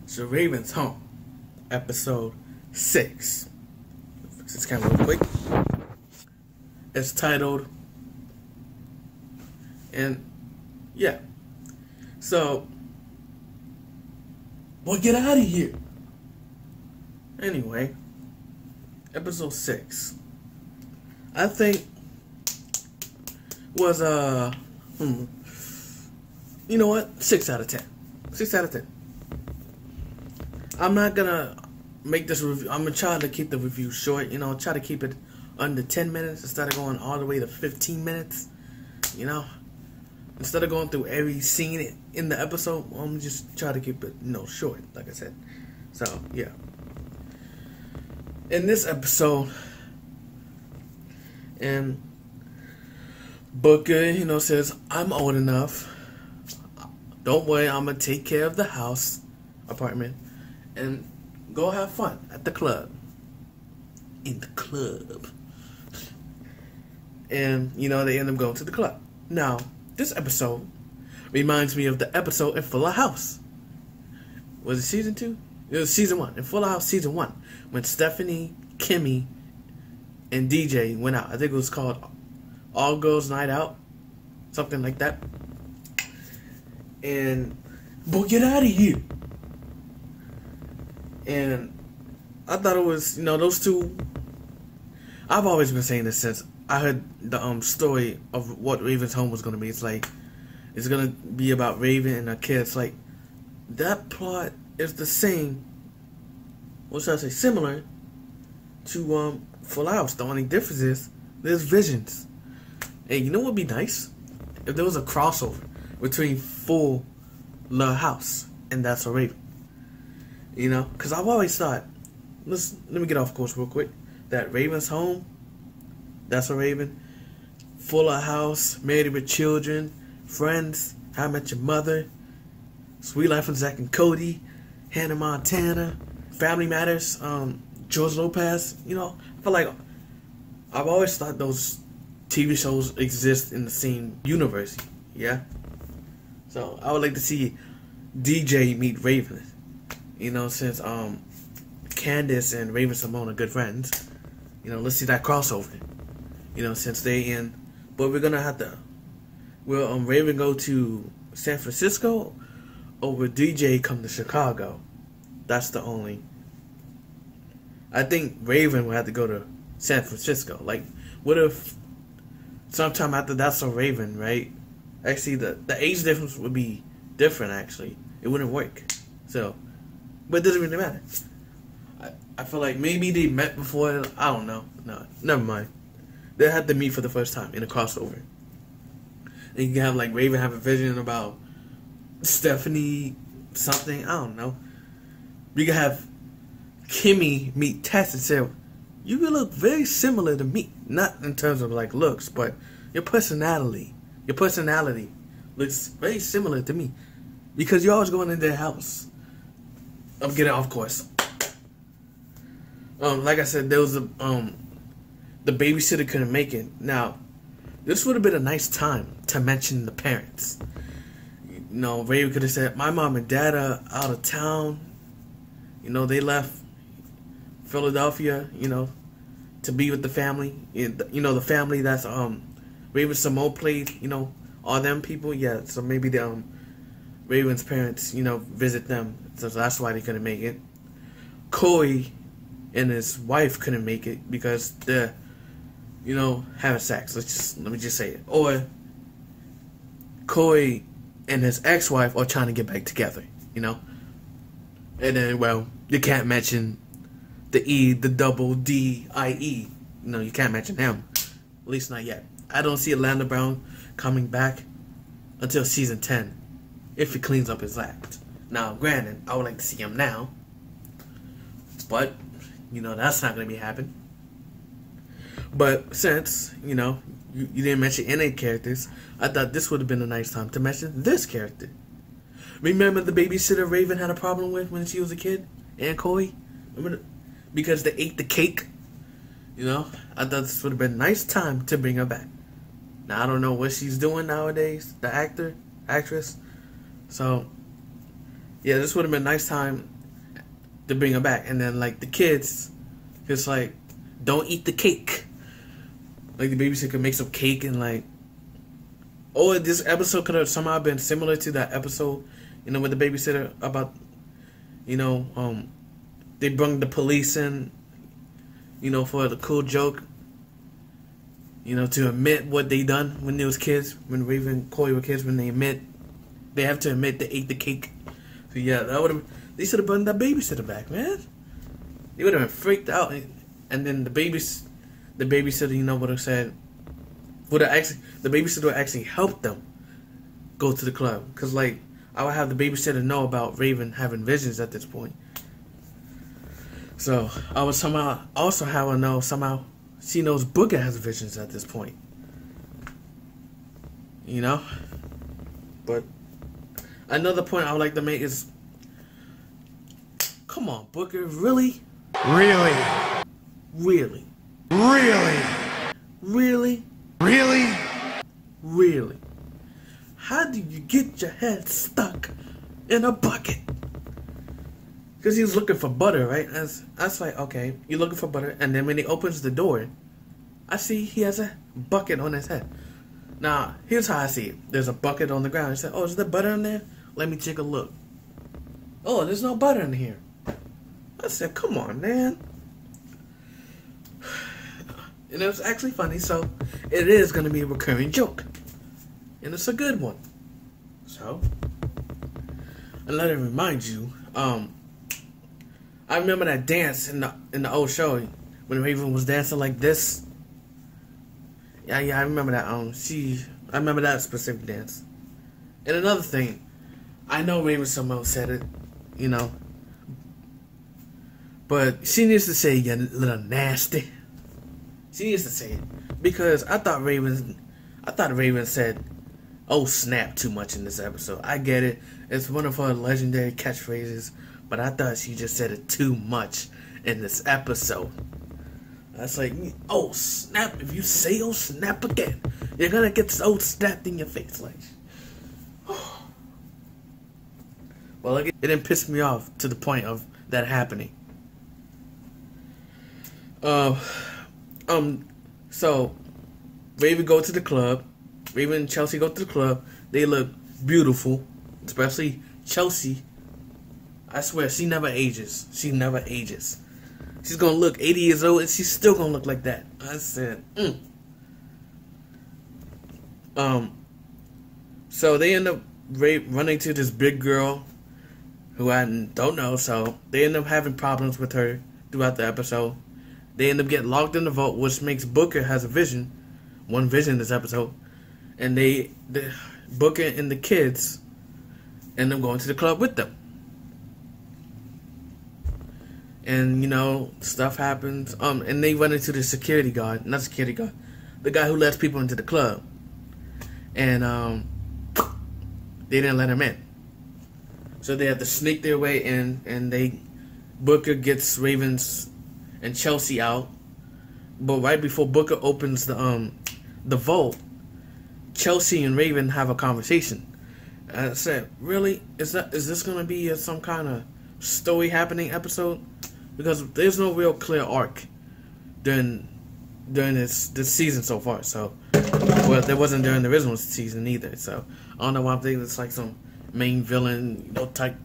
So Raven's Home, episode 6. Fix this camera real quick. It's titled, and yeah. So, well, get out of here. Anyway, episode 6. I think was you know what? 6 out of 10. 6 out of 10. I'm not gonna make this review. I'm gonna try to keep the review short. Try to keep it under 10 minutes instead of going all the way to 15 minutes. Instead of going through every scene in the episode, I'm just try to keep it, short, like I said. So yeah. In this episode, and Booker, says, I'm old enough. Don't worry, I'm gonna take care of the house, apartment, and go have fun at the club. In the club. And, they end up going to the club. Now, this episode reminds me of the episode in Fuller House. Was it season 2? It was season 1. In Fuller House season 1. When Stephanie, Kimmy, and DJ went out. I think it was called All Girls Night Out. Something like that. And, boy, get out of here. And I thought it was, those two. I've always been saying this since I heard the story of what Raven's Home was going to be. It's like, it's going to be about Raven and her kids. Like, that plot is the same, what should I say, similar to Full House. The only difference is there's visions. And you know what would be nice? If there was a crossover between Full House and That's So Raven. Because I've always thought, let me get off course real quick, that Raven's Home, That's So Raven, Fuller House, Married with Children, Friends, How I Met Your Mother, Sweet Life of Zack and Cody, Hannah Montana, Family Matters, George Lopez. I feel like I've always thought those TV shows exist in the same universe. Yeah. So I would like to see DJ meet Raven. Since Candace and Raven Simone are good friends, let's see that crossover. Since they in, but we're gonna have to. Will Raven go to San Francisco, or will DJ come to Chicago? That's the only. I think Raven will have to go to San Francisco. Like, what if sometime after That's So Raven, right? Actually, the age difference would be different. Actually, it wouldn't work. So. But it doesn't really matter. I feel like maybe they met before. I don't know. No, never mind. They had to meet for the first time in a crossover. And you can have like Raven have a vision about Stephanie something. I don't know. We can have Kimmy meet Tess and say, you look very similar to me. Not in terms of like looks, but your personality. Your personality looks very similar to me. Because you're always going in their house. I'm getting off course. Like I said, there was the babysitter couldn't make it. Now, this would have been a nice time to mention the parents. Raven could have said, my mom and dad are out of town. They left Philadelphia, to be with the family. The family that's Raven Simone played, all them people. Yeah, so maybe the Raven's parents, visit them. So that's why they couldn't make it. Corey and his wife couldn't make it because they're, having sex. Let me just say it. Or Corey and his ex-wife are trying to get back together, And then, well, you can't mention the E, the double D-I-E. You can't mention him. At least not yet. I don't see Orlando Brown coming back until season 10. If he cleans up his act. Now, granted, I would like to see him now. But, that's not going to be happening. But since, you didn't mention any characters, I thought this would have been a nice time to mention this character. Remember the babysitter Raven had a problem with when she was a kid? And Corey? Remember because they ate the cake? I thought this would have been a nice time to bring her back. Now, I don't know what she's doing nowadays, the actress. So, yeah, this would have been a nice time to bring her back. And then like the kids, it's like, don't eat the cake. Like the babysitter could make some cake and like, or this episode could have somehow been similar to that episode, you know, with the babysitter about, you know, they bring the police in, you know, for the cool joke, you know, to admit what they done when they was kids, when Raven and Corey were kids, when they have to admit they ate the cake. So yeah, that would have, they should have brought that babysitter back, man. They would have been freaked out, and then the babysitter, you know, would have said, the babysitter would actually help them go to the club, cause like I would have the babysitter know about Raven having visions at this point. So I would somehow also have her know somehow she knows Booker has visions at this point. You know? But another point I would like to make is, come on, Booker, really? Really? Really? Really? Really? Really? Really? How do you get your head stuck in a bucket? Because he was looking for butter, right? That's like, okay, you're looking for butter. And then when he opens the door, I see he has a bucket on his head. Now, here's how I see it. There's a bucket on the ground. He said, oh, is there butter in there? Let me take a look. Oh, there's no butter in here. I said, come on, man. And it was actually funny, so it is going to be a recurring joke. And it's a good one. So, and let it remind you, I remember that dance in the old show when Raven was dancing like this. Yeah, I remember that. I remember that specific dance. And another thing, I know Raven somehow said it, you know, but she needs to say, "You little nasty." She needs to say it because I thought Raven said, "Oh snap," too much in this episode. I get it; it's one of her legendary catchphrases. But I thought she just said it too much in this episode. That's like, oh snap, if you say oh snap again, you're gonna get so snapped in your face. Like, well, it didn't piss me off to the point of that happening. So Raven go to the club. Raven and Chelsea go to the club. They look beautiful, especially Chelsea. I swear, she never ages. She never ages. She's gonna look 80 years old and she's still gonna look like that. I said, So they end up running to this big girl who I don't know, so they end up having problems with her throughout the episode. They end up getting locked in the vault, which makes Booker has a vision. One vision this episode. And the Booker and the kids end up going to the club with them. And, you know, stuff happens. And they run into the security guard. Not security guard. The guy who lets people into the club. And, they didn't let him in. So they have to sneak their way in. And Booker gets Ravens and Chelsea out. But right before Booker opens the vault, Chelsea and Raven have a conversation. And I said, really? Is this going to be some kind of story happening episode? Because there's no real clear arc during this season so far. So, well, there wasn't during the original season either. So, I don't know why I'm thinking it's like some main villain, you know, type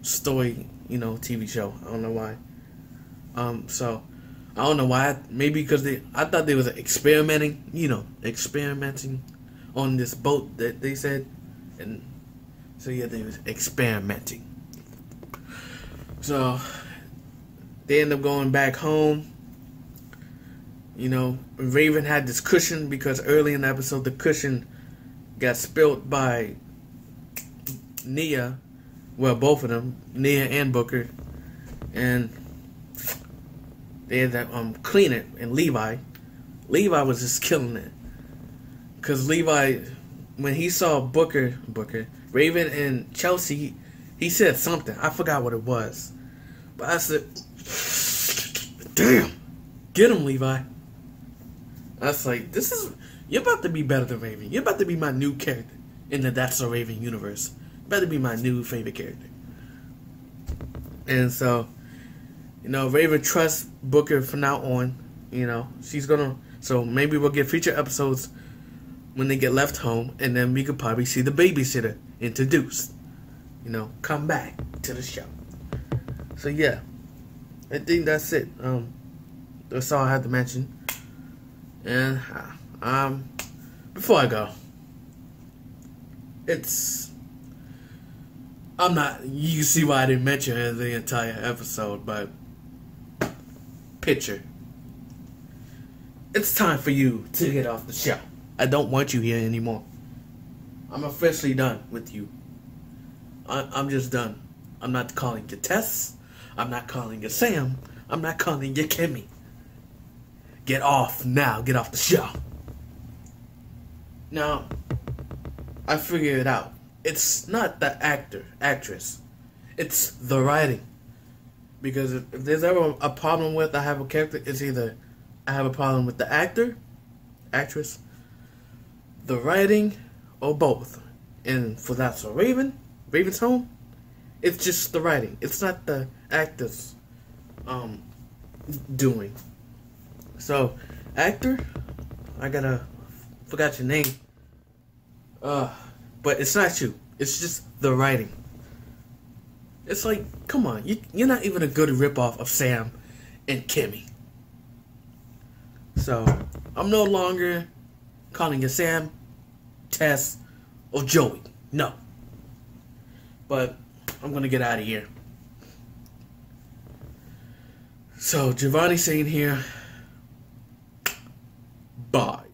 story, you know, TV show. I don't know why. So, I don't know why. Maybe because I thought they was experimenting on this boat that they said. And so, yeah, they was experimenting. So, they end up going back home. You know, Raven had this cushion because early in the episode, the cushion got spilt by Nia. Well, both of them, Nia and Booker. And they had to clean it. And Levi was just killing it. Because Levi, when he saw Booker, Raven and Chelsea, he said something. I forgot what it was. But I said, damn, get him, Levi. I was like, you're about to be better than Raven. You're about to be my new character in the That's So Raven universe. You better be my new favorite character. And so, Raven trusts Booker from now on. She's gonna. So maybe we'll get future episodes when they get left home, and then we could probably see the babysitter introduced. Come back to the show. So yeah, I think that's it. That's all I have to mention. And before I go, I'm not. You can see why I didn't mention it in the entire episode, but picture. It's time for you to get off the show. I don't want you here anymore. I'm officially done with you. I'm just done. I'm not calling you Tess. I'm not calling you Sam. I'm not calling you Kimmy. Get off now. Get off the show. Now, I figured it out. It's not the actress. It's the writing. Because if there's ever a problem with I have a character, it's either I have a problem with the actress, the writing, or both. And for that's a Raven's Home, it's just the writing. It's not the actors doing. So, actor, forgot your name. But it's not you. It's just the writing. It's like, come on, you're not even a good ripoff of Sam and Kimmy. So, I'm no longer calling you Sam, Tess, or Joey. No. But I'm gonna get out of here. So, Giovanni saying here, bye.